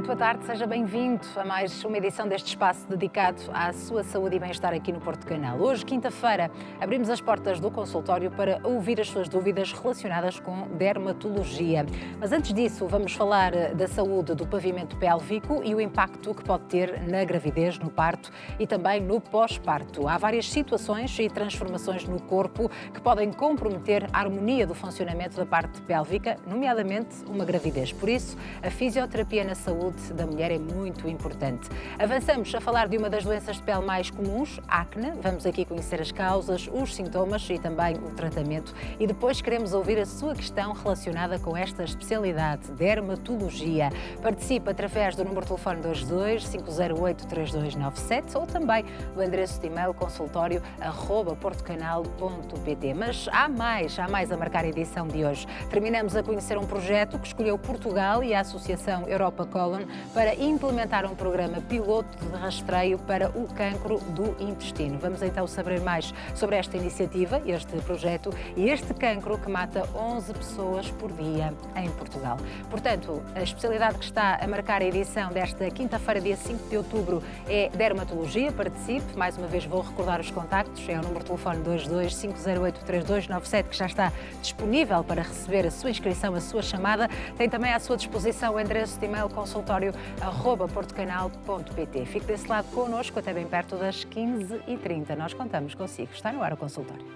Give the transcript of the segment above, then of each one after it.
Muito boa tarde, seja bem-vindo a mais uma edição deste espaço dedicado à sua saúde e bem-estar aqui no Porto Canal. Hoje, quinta-feira, abrimos as portas do consultório para ouvir as suas dúvidas relacionadas com dermatologia. Mas antes disso, vamos falar da saúde do pavimento pélvico e o impacto que pode ter na gravidez, no parto e também no pós-parto. Há várias situações e transformações no corpo que podem comprometer a harmonia do funcionamento da parte pélvica, nomeadamente uma gravidez. Por isso, a fisioterapia na saúde da mulher é muito importante. Avançamos a falar de uma das doenças de pele mais comuns, acne. Vamos aqui conhecer as causas, os sintomas e também o tratamento. E depois queremos ouvir a sua questão relacionada com esta especialidade, dermatologia. Participe através do número de telefone 22-508-3297 ou também do endereço de e-mail consultório@portocanal.pt. Mas há mais a marcar a edição de hoje. Terminamos a conhecer um projeto que escolheu Portugal e a Associação Europa Colon para implementar um programa piloto de rastreio para o cancro do intestino. Vamos então saber mais sobre esta iniciativa, este projeto e este cancro que mata 11 pessoas por dia em Portugal. Portanto, a especialidade que está a marcar a edição desta quinta-feira, dia 5 de outubro, é dermatologia. Participe. Mais uma vez vou recordar os contactos. É o número de telefone 22-508-3297 que já está disponível para receber a sua inscrição, a sua chamada. Tem também à sua disposição o endereço de e-mail consultório@portocanal.pt. Fique desse lado connosco até bem perto das 15h30. Nós contamos consigo. Está no ar o consultório.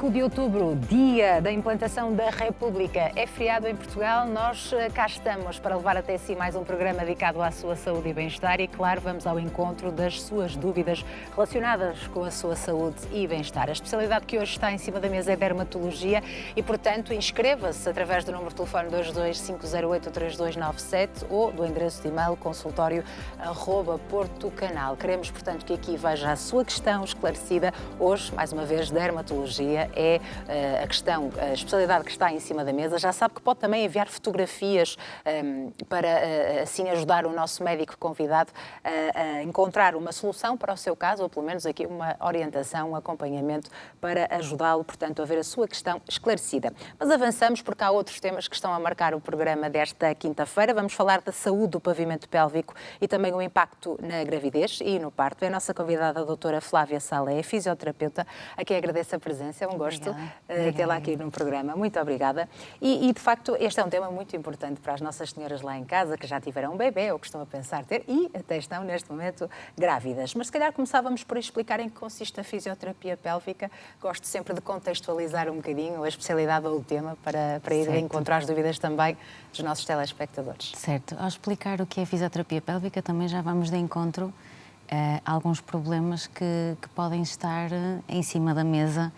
De outubro, dia da implantação da República, é feriado em Portugal. Nós cá estamos para levar até si mais um programa dedicado à sua saúde e bem-estar e, claro, vamos ao encontro das suas dúvidas relacionadas com a sua saúde e bem-estar. A especialidade que hoje está em cima da mesa é dermatologia e, portanto, inscreva-se através do número de telefone 22-508-3297 ou do endereço de e-mail consultório@portocanal. Queremos, portanto, que aqui veja a sua questão esclarecida. Hoje, mais uma vez, dermatologia é a especialidade que está em cima da mesa. Já sabe que pode também enviar fotografias para assim ajudar o nosso médico convidado a encontrar uma solução para o seu caso, ou pelo menos aqui uma orientação, um acompanhamento para ajudá-lo, portanto, a ver a sua questão esclarecida. Mas avançamos porque há outros temas que estão a marcar o programa desta quinta-feira. Vamos falar da saúde do pavimento pélvico e também o impacto na gravidez e no parto. É a nossa convidada, a doutora Flávia Salé, fisioterapeuta, a quem agradeço a presença. É um gosto tê-la aqui no programa. Muito obrigada. E, de facto, este é um tema muito importante para as nossas senhoras lá em casa, que já tiveram um bebê ou que estão a pensar ter e até estão, neste momento, grávidas. Mas, se calhar, começávamos por explicar em que consiste a fisioterapia pélvica. Gosto sempre de contextualizar um bocadinho a especialidade ou o tema para ir encontrar as dúvidas também dos nossos telespectadores. Certo. Ao explicar o que é fisioterapia pélvica, também já vamos de encontro a alguns problemas que podem estar em cima da mesa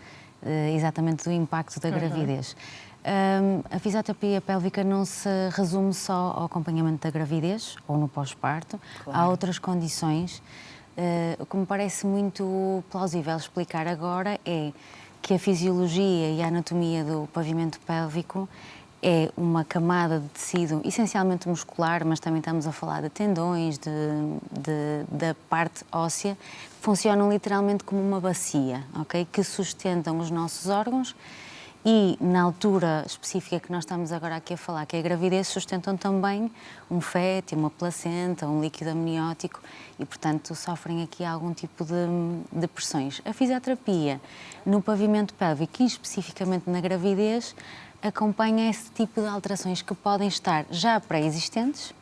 exatamente do impacto da gravidez. A fisioterapia pélvica não se resume só ao acompanhamento da gravidez ou no pós-parto. Claro. Há outras condições. O que me parece muito plausível explicar agora é que a fisiologia e a anatomia do pavimento pélvico é uma camada de tecido essencialmente muscular, mas também estamos a falar de tendões, da parte óssea, que funcionam literalmente como uma bacia, ok? Que sustentam os nossos órgãos e, na altura específica que nós estamos agora aqui a falar, que é a gravidez, sustentam também um feto, uma placenta, um líquido amniótico e, portanto, sofrem aqui algum tipo de pressões. A fisioterapia no pavimento pélvico e especificamente na gravidez acompanha esse tipo de alterações que podem estar já pré-existentes,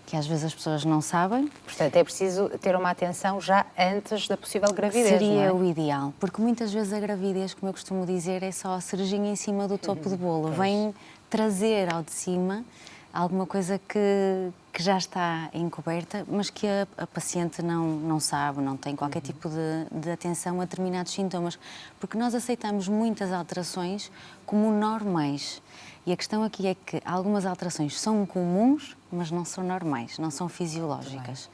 que às vezes as pessoas não sabem. Portanto, é preciso ter uma atenção já antes da possível gravidez, Seria não é? o ideal, porque muitas vezes a gravidez, como eu costumo dizer, é só a cerejinha em cima do topo do bolo. Vem trazer ao de cima alguma coisa que já está encoberta, mas que a paciente não sabe, não tem qualquer tipo de atenção a determinados sintomas, porque nós aceitamos muitas alterações como normais. E a questão aqui é que algumas alterações são comuns, mas não são normais, não são fisiológicas.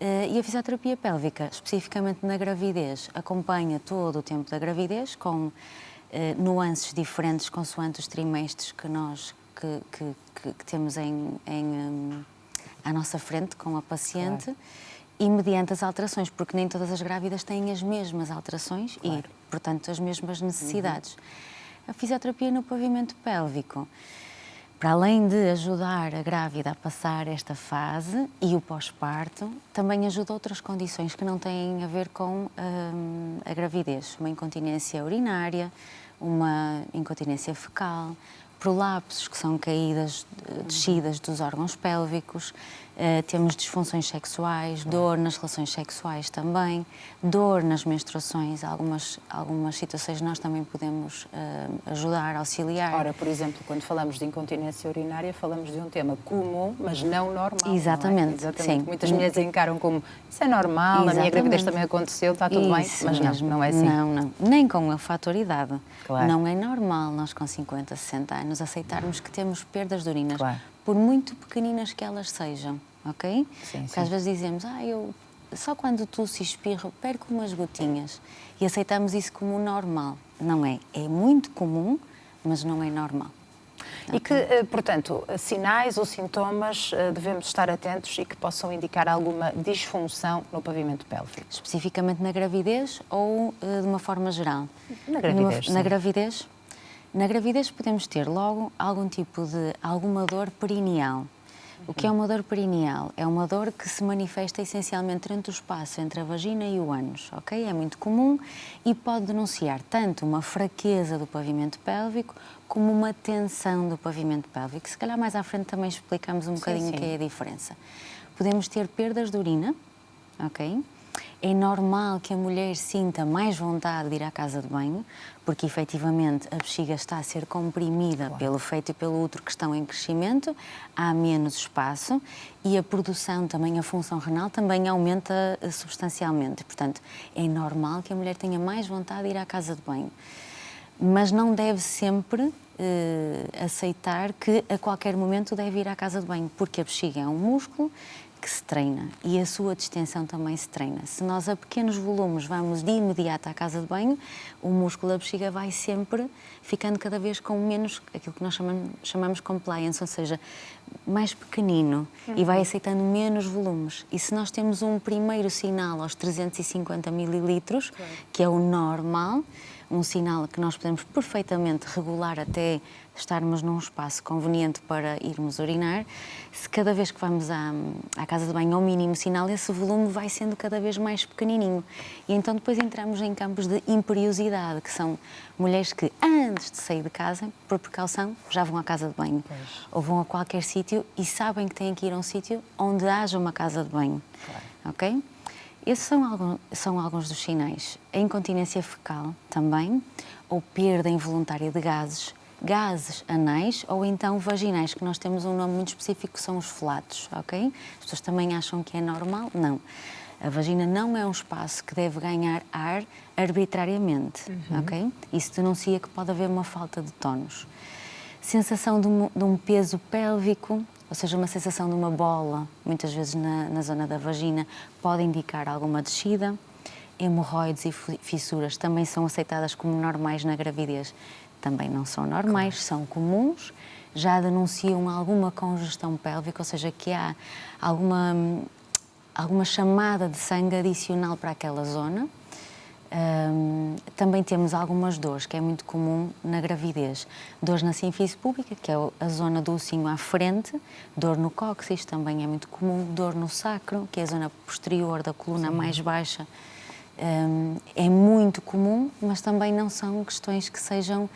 E a fisioterapia pélvica, especificamente na gravidez, acompanha todo o tempo da gravidez, com nuances diferentes consoante os trimestres que nós que temos à nossa frente com a paciente. Claro. E mediante as alterações, porque nem todas as grávidas têm as mesmas alterações e, portanto, as mesmas necessidades. A fisioterapia no pavimento pélvico, para além de ajudar a grávida a passar esta fase e o pós-parto, também ajuda outras condições que não têm a ver com a gravidez. Uma incontinência urinária, uma incontinência fecal, prolapsos, que são caídas, descidas dos órgãos pélvicos, temos disfunções sexuais, dor nas relações sexuais também, dor nas menstruações, algumas situações nós também podemos ajudar, auxiliar. Ora, por exemplo, quando falamos de incontinência urinária, falamos de um tema comum, mas não normal. Exatamente, não é? Exatamente. Sim. Muitas mulheres encaram como, isso é normal, Exatamente. A minha gravidez também aconteceu, está tudo bem, mas mesmo. Não é assim. Não, nem com a fator idade. Claro. Não é normal nós com 50, 60 anos aceitarmos que temos perdas de urinas, claro. por muito pequeninas que elas sejam, ok? Sim, Porque às vezes dizemos, eu só quando tosse e espirro perco umas gotinhas e aceitamos isso como normal. Não é. É muito comum, mas não é normal. E que, portanto, sinais ou sintomas devemos estar atentos e que possam indicar alguma disfunção no pavimento pélvico? Especificamente na gravidez ou de uma forma geral? Na gravidez, Na gravidez podemos ter logo alguma dor perineal. O que é uma dor perineal? É uma dor que se manifesta essencialmente entre o espaço entre a vagina e o ânus, ok? É muito comum e pode denunciar tanto uma fraqueza do pavimento pélvico como uma tensão do pavimento pélvico. Se calhar mais à frente também explicamos um bocadinho o que é a diferença. Podemos ter perdas de urina, ok? É normal que a mulher sinta mais vontade de ir à casa de banho, porque efetivamente a bexiga está a ser comprimida pelo feto e pelo útero que estão em crescimento, há menos espaço e a produção também, a função renal também aumenta substancialmente. Portanto, é normal que a mulher tenha mais vontade de ir à casa de banho. Mas não deve sempre aceitar que a qualquer momento deve ir à casa de banho, porque a bexiga é um músculo que se treina e a sua distensão também se treina. Se nós a pequenos volumes vamos de imediato à casa de banho, o músculo da bexiga vai sempre ficando cada vez com menos, aquilo que nós chamamos compliance, ou seja, mais pequenino e vai aceitando menos volumes. E se nós temos um primeiro sinal aos 350 mililitros, que é o normal, um sinal que nós podemos perfeitamente regular até estarmos num espaço conveniente para irmos urinar, se cada vez que vamos à casa de banho ao mínimo sinal, esse volume vai sendo cada vez mais pequenininho. E então depois entramos em campos de imperiosidade, que são mulheres que antes de sair de casa, por precaução, já vão à casa de banho. Ou vão a qualquer sítio e sabem que têm que ir a um sítio onde haja uma casa de banho. Ok? Esses são alguns dos sinais. A incontinência fecal também, ou perda involuntária de gases anais ou então vaginais, que nós temos um nome muito específico que são os flatos, ok? As pessoas também acham que é normal? Não. A vagina não é um espaço que deve ganhar ar arbitrariamente, ok? Isso denuncia que pode haver uma falta de tónus. Sensação de um peso pélvico, ou seja, uma sensação de uma bola, muitas vezes na zona da vagina, pode indicar alguma descida. Hemorroides e fissuras também são aceitadas como normais na gravidez. Também não são normais, são comuns. Já denunciam alguma congestão pélvica, ou seja, que há alguma chamada de sangue adicional para aquela zona. Também temos algumas dores, que é muito comum na gravidez. Dores na sínfise púbica, que é a zona do ossinho à frente. Dor no cóccix, também é muito comum. Dor no sacro, que é a zona posterior da coluna mais baixa. É muito comum, mas também não são questões que sejam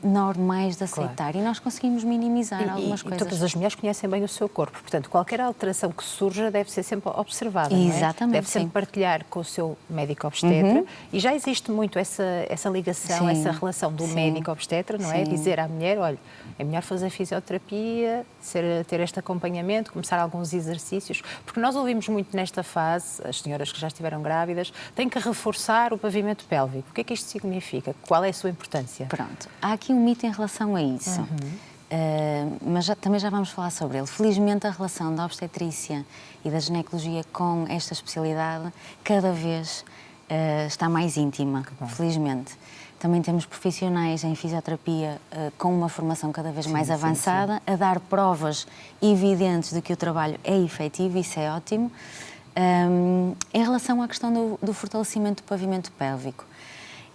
normais de aceitar. Claro. E nós conseguimos minimizar algumas coisas. Todas as mulheres conhecem bem o seu corpo, portanto, qualquer alteração que surja deve ser sempre observada, não é? Exatamente, deve sempre sim. partilhar com o seu médico obstetra, e já existe muito essa ligação, Sim. essa relação do Sim. médico obstetra, não é? Sim. Dizer à mulher, olha, é melhor fazer fisioterapia, ter este acompanhamento, começar alguns exercícios, porque nós ouvimos muito nesta fase, as senhoras que já estiveram grávidas, têm que reforçar o pavimento pélvico. O que é que isto significa? Qual é a sua importância? Pronto, há aqui um mito em relação a isso, mas também já vamos falar sobre ele. Felizmente a relação da obstetrícia e da ginecologia com esta especialidade cada vez está mais íntima, felizmente. Também temos profissionais em fisioterapia com uma formação cada vez mais avançada, a dar provas evidentes de que o trabalho é efetivo, isso é ótimo. Em relação à questão do fortalecimento do pavimento pélvico,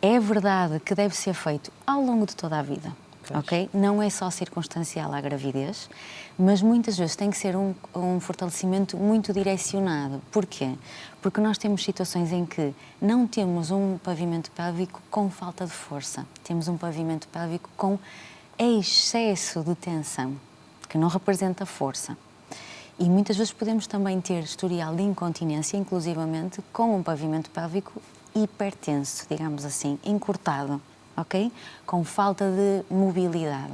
é verdade que deve ser feito ao longo de toda a vida, ok? Não é só circunstancial à gravidez, mas muitas vezes tem que ser um fortalecimento muito direcionado. Porquê? Porque nós temos situações em que não temos um pavimento pélvico com falta de força, temos um pavimento pélvico com excesso de tensão, que não representa força. E muitas vezes podemos também ter historial de incontinência, inclusivamente com um pavimento pélvico hipertenso, digamos assim, encurtado, ok? Com falta de mobilidade.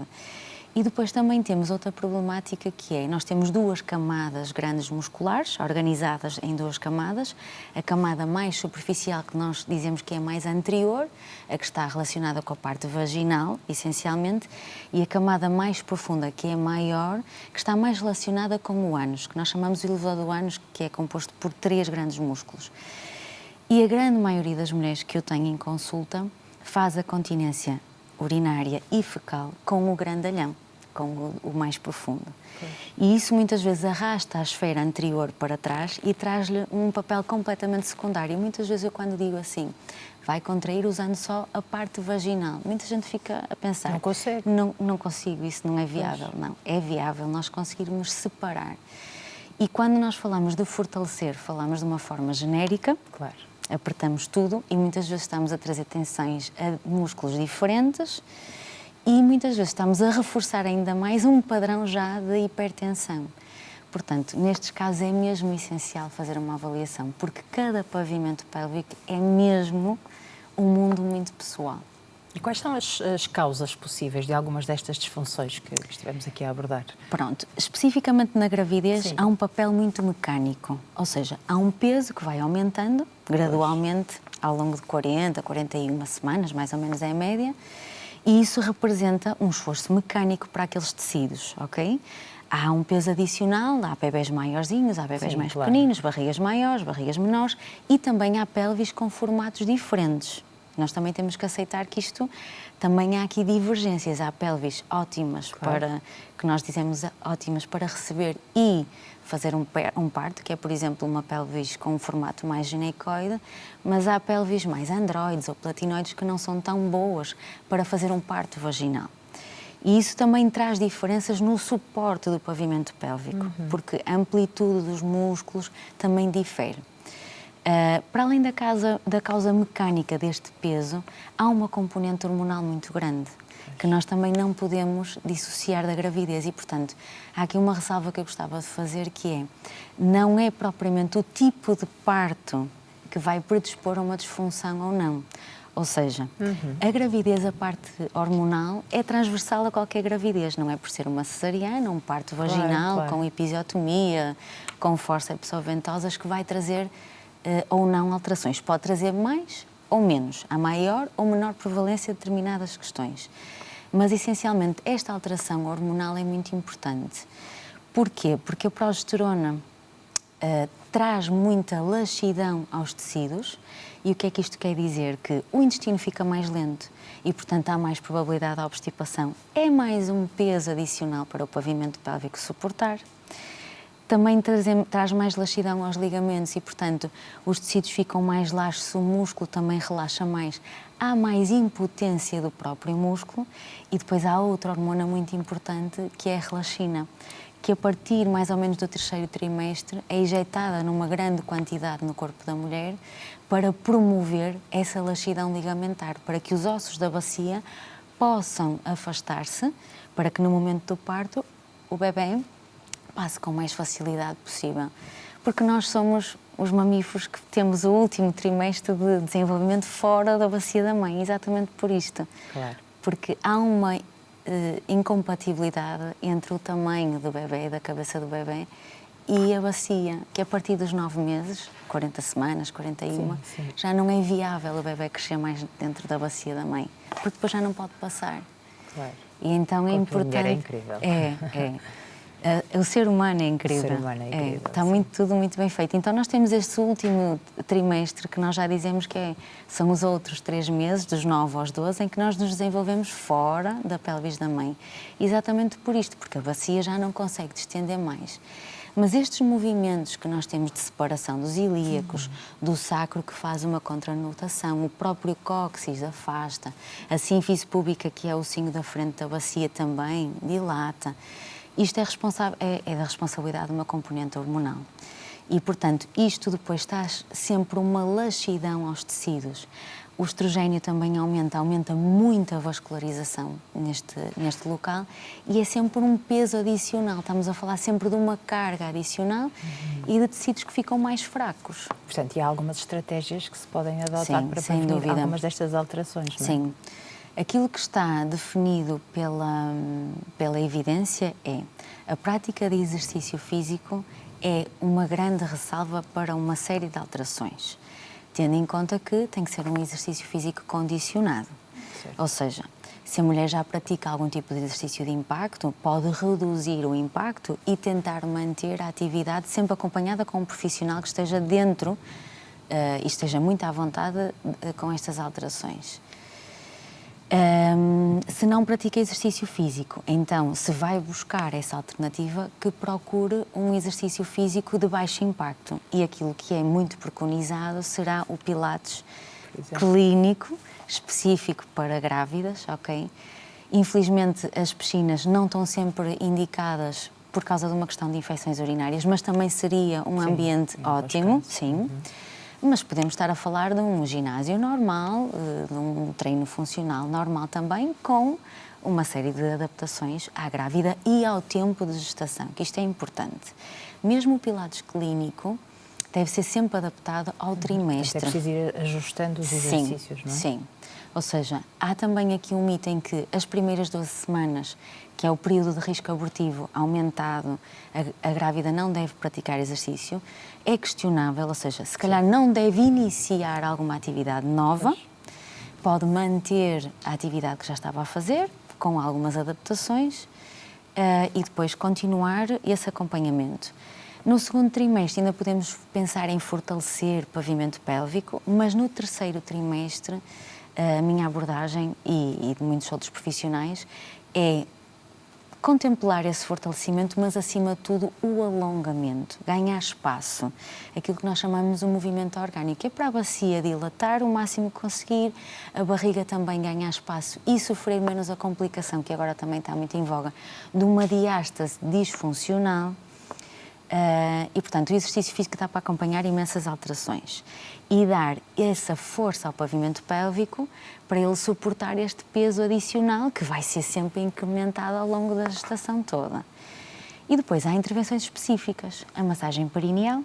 E depois também temos outra problemática que é, nós temos duas camadas grandes musculares, organizadas em duas camadas. A camada mais superficial, que nós dizemos que é mais anterior, a que está relacionada com a parte vaginal, essencialmente, e a camada mais profunda, que é maior, que está mais relacionada com o ânus, que nós chamamos de elevador do ânus, que é composto por 3 grandes músculos. E a grande maioria das mulheres que eu tenho em consulta faz a continência urinária e fecal com o grandalhão, com o mais profundo. E isso muitas vezes arrasta a esfera anterior para trás e traz-lhe um papel completamente secundário. E muitas vezes eu quando digo assim, vai contrair usando só a parte vaginal, muita gente fica a pensar... Não consegue. Não consigo, isso não é viável. Não, é viável nós conseguirmos separar. E quando nós falamos de fortalecer, falamos de uma forma genérica. Claro. Apertamos tudo e muitas vezes estamos a trazer tensões a músculos diferentes e muitas vezes estamos a reforçar ainda mais um padrão já de hipertensão. Portanto, nestes casos é mesmo essencial fazer uma avaliação, porque cada pavimento pélvico é mesmo um mundo muito pessoal. E quais são as causas possíveis de algumas destas disfunções que estivemos aqui a abordar? Pronto, especificamente na gravidez, Sim. há um papel muito mecânico, ou seja, há um peso que vai aumentando gradualmente ao longo de 40, 41 semanas, mais ou menos é a média, e isso representa um esforço mecânico para aqueles tecidos, ok? Há um peso adicional, há bebés maiorzinhos, há bebés mais pequeninos, barrigas maiores, barrigas menores, e também há pelvis com formatos diferentes. Nós também temos que aceitar que isto também há aqui divergências. Há pelvis ótimas para, que nós dizemos ótimas para receber e fazer um parto, que é, por exemplo, uma pelvis com um formato mais ginecoide, mas há pelvis mais androides ou platinoides que não são tão boas para fazer um parto vaginal. E isso também traz diferenças no suporte do pavimento pélvico, porque a amplitude dos músculos também difere. Para além da causa mecânica deste peso, há uma componente hormonal muito grande, que nós também não podemos dissociar da gravidez e, portanto, há aqui uma ressalva que eu gostava de fazer, que é, não é propriamente o tipo de parto que vai predispor a uma disfunção ou não. Ou seja, a gravidez, a parte hormonal, é transversal a qualquer gravidez, não é por ser uma cesariana, um parto vaginal, com episiotomia, com fórceps ou ventosas, que vai trazer ou não alterações. Pode trazer mais ou menos, a maior ou menor prevalência de determinadas questões. Mas, essencialmente, esta alteração hormonal é muito importante. Porquê? Porque a progesterona traz muita laxidão aos tecidos. E o que é que isto quer dizer? Que o intestino fica mais lento e, portanto, há mais probabilidade de obstipação. É mais um peso adicional para o pavimento pélvico suportar. Também traz mais laxidão aos ligamentos e, portanto, os tecidos ficam mais laxos, o músculo também relaxa mais. Há mais impotência do próprio músculo e depois há outra hormona muito importante, que é a relaxina, que a partir mais ou menos do 3º trimestre é injetada numa grande quantidade no corpo da mulher para promover essa laxidão ligamentar, para que os ossos da bacia possam afastar-se para que no momento do parto o bebê passe com mais facilidade possível. Porque nós somos os mamíferos que temos o último trimestre de desenvolvimento fora da bacia da mãe, exatamente por isto. Claro. Porque há uma incompatibilidade entre o tamanho do bebê, da cabeça do bebê, e a bacia, que a partir dos 9 meses, 40 semanas, 41, sim. já não é viável o bebê crescer mais dentro da bacia da mãe, porque depois já não pode passar. Claro. E então é importante. É incrível. O ser humano é incrível. O ser humano é incrível, Está sim. tudo muito bem feito. Então nós temos este último trimestre que nós já dizemos que são os outros 3 meses, dos 9 aos 12, em que nós nos desenvolvemos fora da pelvis da mãe. Exatamente por isto, porque a bacia já não consegue distender mais. Mas estes movimentos que nós temos de separação dos ilíacos, do sacro que faz uma contranutação, o próprio cóccix afasta, a sínfise púbica, que é o cinho da frente da bacia, também dilata. Isto é da responsabilidade de uma componente hormonal. E, portanto, isto depois está sempre uma laxidão aos tecidos. O estrogênio também aumenta muito a vascularização neste local e é sempre um peso adicional. Estamos a falar sempre de uma carga adicional e de tecidos que ficam mais fracos. Portanto, e há algumas estratégias que se podem adotar Sim, para sem prevenir dúvida. algumas destas alterações, não é? Sim. Aquilo que está definido pela evidência é a prática de exercício físico é uma grande ressalva para uma série de alterações, tendo em conta que tem que ser um exercício físico condicionado. Certo. Ou seja, se a mulher já pratica algum tipo de exercício de impacto, pode reduzir o impacto e tentar manter a atividade sempre acompanhada com um profissional que esteja dentro e esteja muito à vontade com estas alterações. Se não pratica exercício físico, então se vai buscar essa alternativa, que procure um exercício físico de baixo impacto. E aquilo que é muito preconizado será o Pilates clínico, específico para grávidas, ok? Infelizmente as piscinas não estão sempre indicadas por causa de uma questão de infecções urinárias, mas também seria um ambiente ótimo, sim. Mas podemos estar a falar de um ginásio normal, de um treino funcional normal também, com uma série de adaptações à grávida e ao tempo de gestação, que isto é importante. Mesmo o Pilates clínico deve ser sempre adaptado ao trimestre. É preciso ir ajustando os exercícios, não é? Sim. Ou seja, há também aqui um mito em que as primeiras 12 semanas, que é o período de risco abortivo aumentado, a grávida não deve praticar exercício, é questionável, ou seja, se calhar não deve iniciar alguma atividade nova, pode manter a atividade que já estava a fazer, com algumas adaptações, e depois continuar esse acompanhamento. No segundo trimestre ainda podemos pensar em fortalecer o pavimento pélvico, mas no terceiro trimestre a minha abordagem e de muitos outros profissionais é contemplar esse fortalecimento, mas acima de tudo o alongamento, ganhar espaço, aquilo que nós chamamos de um movimento orgânico, é para a bacia dilatar o máximo que conseguir, a barriga também ganhar espaço e sofrer menos a complicação, que agora também está muito em voga, de uma diástase disfuncional. E, portanto, o exercício físico está para acompanhar imensas alterações e dar essa força ao pavimento pélvico para ele suportar este peso adicional que vai ser sempre incrementado ao longo da gestação toda. E depois há intervenções específicas, a massagem perineal,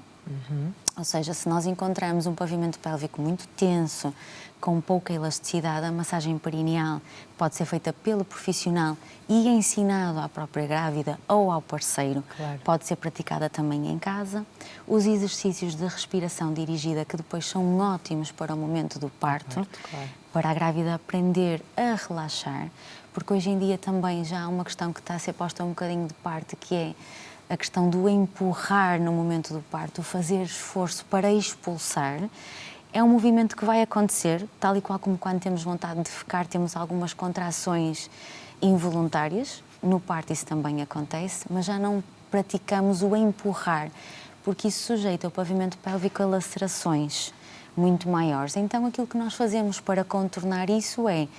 ou seja, se nós encontramos um pavimento pélvico muito tenso, com pouca elasticidade, a massagem perineal pode ser feita pelo profissional e ensinado à própria grávida ou ao parceiro. Claro. Pode ser praticada também em casa. Os exercícios de respiração dirigida, que depois são ótimos para o momento do parto, Claro. para a grávida aprender a relaxar, porque hoje em dia também já há uma questão que está a ser posta um bocadinho de parte, que é a questão do empurrar no momento do parto, o fazer esforço para expulsar. É um movimento que vai acontecer, tal e qual como quando temos vontade de ficar, temos algumas contrações involuntárias. No parto isso também acontece, mas já não praticamos o empurrar, porque isso sujeita o pavimento pélvico a lacerações muito maiores. Então aquilo que nós fazemos para contornar isso é,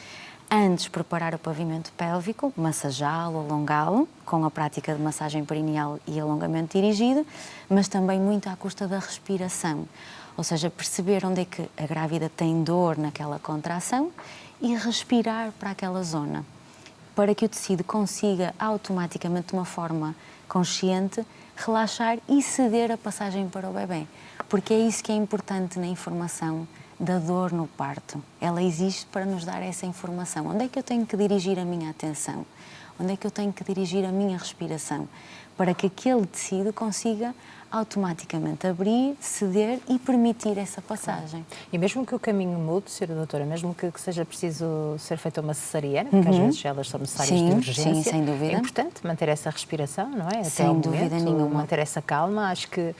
antes, preparar o pavimento pélvico, massajá-lo, alongá-lo, com a prática de massagem perineal e alongamento dirigido, mas também muito à custa da respiração. Ou seja, perceber onde é que a grávida tem dor naquela contração e respirar para aquela zona, para que o tecido consiga automaticamente, de uma forma consciente, relaxar e ceder a passagem para o bebê. Porque é isso que é importante na informação da dor no parto. Ela existe para nos dar essa informação. Onde é que eu tenho que dirigir a minha atenção? Onde é que eu tenho que dirigir a minha respiração? Para que aquele tecido consiga automaticamente abrir, ceder e permitir essa passagem. E mesmo que o caminho mude, Sra. Doutora, mesmo que seja preciso ser feita uma cesariana, porque às vezes elas são necessárias de urgência, sim, sem dúvida. É importante manter essa respiração, não é? Até sem ao dúvida momento, nenhuma. manter essa calma, acho que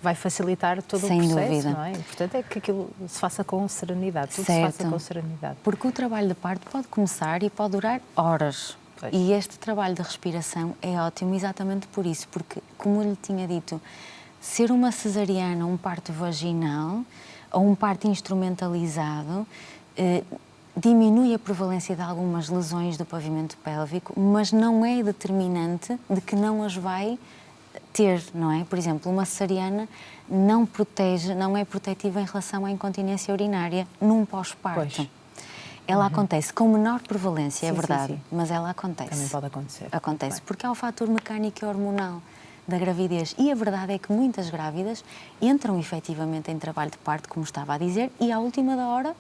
vai facilitar todo sem o processo, dúvida. não é? O importante é que aquilo se faça com serenidade, tudo certo. se faça com serenidade. Porque o trabalho de parto pode começar e pode durar horas. Pois. E este trabalho de respiração é ótimo exatamente por isso, porque, como eu lhe tinha dito, ser uma cesariana, um parto vaginal ou um parto instrumentalizado diminui a prevalência de algumas lesões do pavimento pélvico, mas não é determinante de que não as vai ter, não é? Por exemplo, uma cesariana não protege, não é protetiva em relação à incontinência urinária num pós-parto. Ela acontece com menor prevalência, é verdade, mas ela acontece. Também pode acontecer. Acontece, porque há o fator mecânico e hormonal da gravidez. E a verdade é que muitas grávidas entram efetivamente em trabalho de parto, como estava a dizer, e à última da hora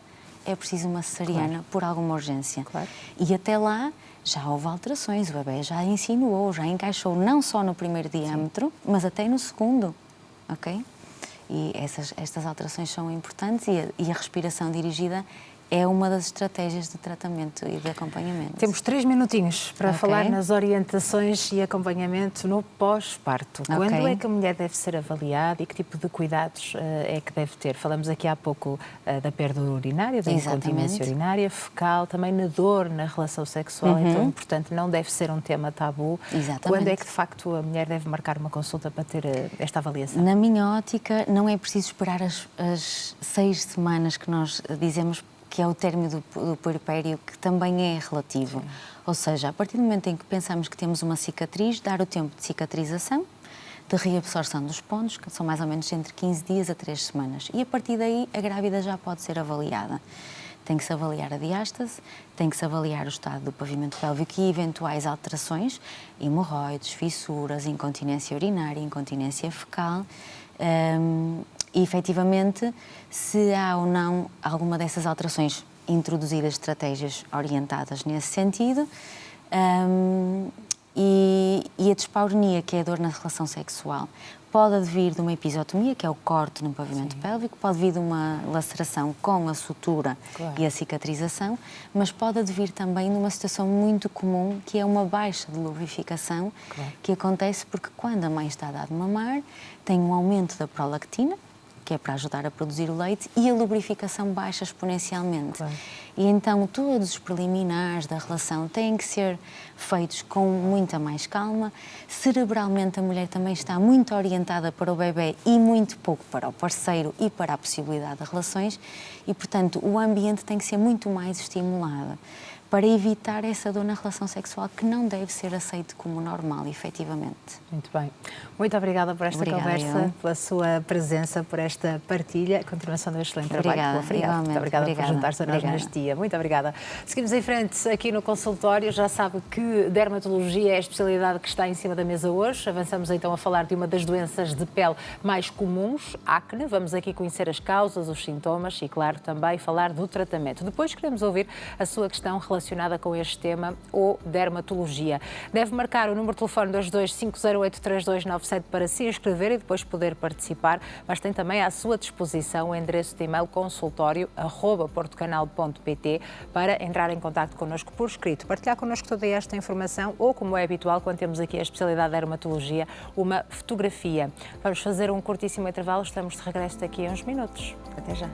é preciso uma cesariana por alguma urgência. E até lá já houve alterações, o bebê já insinuou, já encaixou não só no primeiro diâmetro, mas até no segundo, ok? E estas alterações são importantes e a respiração dirigida é uma das estratégias de tratamento e de acompanhamento. Temos 3 minutinhos para falar nas orientações e acompanhamento no pós-parto. Quando é que a mulher deve ser avaliada e que tipo de cuidados é que deve ter? Falamos aqui há pouco da perda urinária, da incontinência urinária, fecal, também na dor na relação sexual, então, portanto, não deve ser um tema tabu. Quando é que, de facto, a mulher deve marcar uma consulta para ter esta avaliação? Na minha ótica, não é preciso esperar as 6 semanas que nós dizemos que é o término do puerpério, que também é relativo. Ou seja, a partir do momento em que pensamos que temos uma cicatriz, dar o tempo de cicatrização, de reabsorção dos pontos, que são mais ou menos entre 15 dias a 3 semanas. E a partir daí, a grávida já pode ser avaliada. Tem que se avaliar a diástase, tem que se avaliar o estado do pavimento pélvico e eventuais alterações, hemorroides, fissuras, incontinência urinária, incontinência fecal. E, efetivamente, se há ou não alguma dessas alterações, introduzidas estratégias orientadas nesse sentido, e a dispareunia, que é a dor na relação sexual, pode advir de uma episiotomia, que é o corte no pavimento pélvico, pode vir de uma laceração com a sutura e a cicatrização, mas pode advir também de uma situação muito comum, que é uma baixa de lubrificação, que acontece porque quando a mãe está a dar de mamar, tem um aumento da prolactina, que é para ajudar a produzir o leite, e a lubrificação baixa exponencialmente. E então todos os preliminares da relação têm que ser feitos com muita mais calma. Cerebralmente a mulher também está muito orientada para o bebê e muito pouco para o parceiro e para a possibilidade de relações, e portanto o ambiente tem que ser muito mais estimulado para evitar essa dor na relação sexual, que não deve ser aceito como normal, efetivamente. Muito bem. Muito obrigada por esta conversa, pela sua presença, por esta partilha. Continuação do excelente trabalho. Muito obrigada por juntar-se a nós neste dia. Muito obrigada. Seguimos em frente aqui no consultório. Já sabe que dermatologia é a especialidade que está em cima da mesa hoje. Avançamos então a falar de uma das doenças de pele mais comuns, acne. Vamos aqui conhecer as causas, os sintomas e, claro, também falar do tratamento. Depois queremos ouvir a sua questão relacionada com este tema ou dermatologia. Deve marcar o número de telefone 225083297 para se inscrever e depois poder participar, mas tem também à sua disposição o endereço de e-mail consultorio@portocanal.pt para entrar em contacto connosco por escrito, partilhar connosco toda esta informação ou, como é habitual, quando temos aqui a especialidade de dermatologia, uma fotografia. Vamos fazer um curtíssimo intervalo, estamos de regresso daqui a uns minutos. Até já.